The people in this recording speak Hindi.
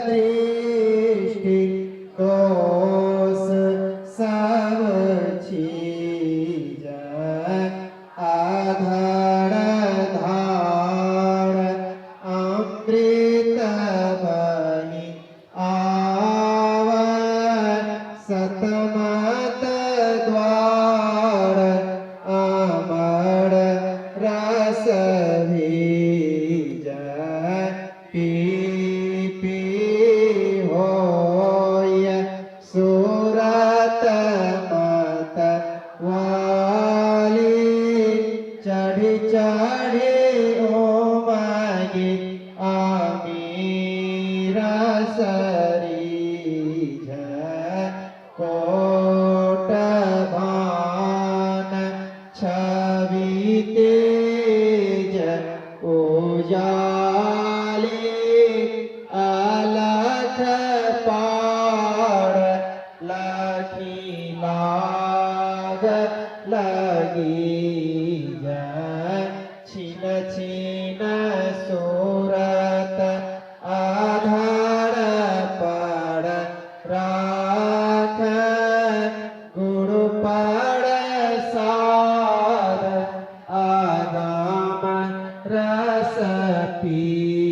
दृष्टि दोष सब चीज आधार धार अमृत बही आव सतमत द्वार अमर रस भीज पी पी होय सुरत मत वाली चढ़ी चढ़ी ओमगी आमीरा सरीज कोट भान छवि तेज उजाली अलख पार लखी लाग लगी छिन छिन सूरत आधार पर राख गुरु पर सार आगाम रस पी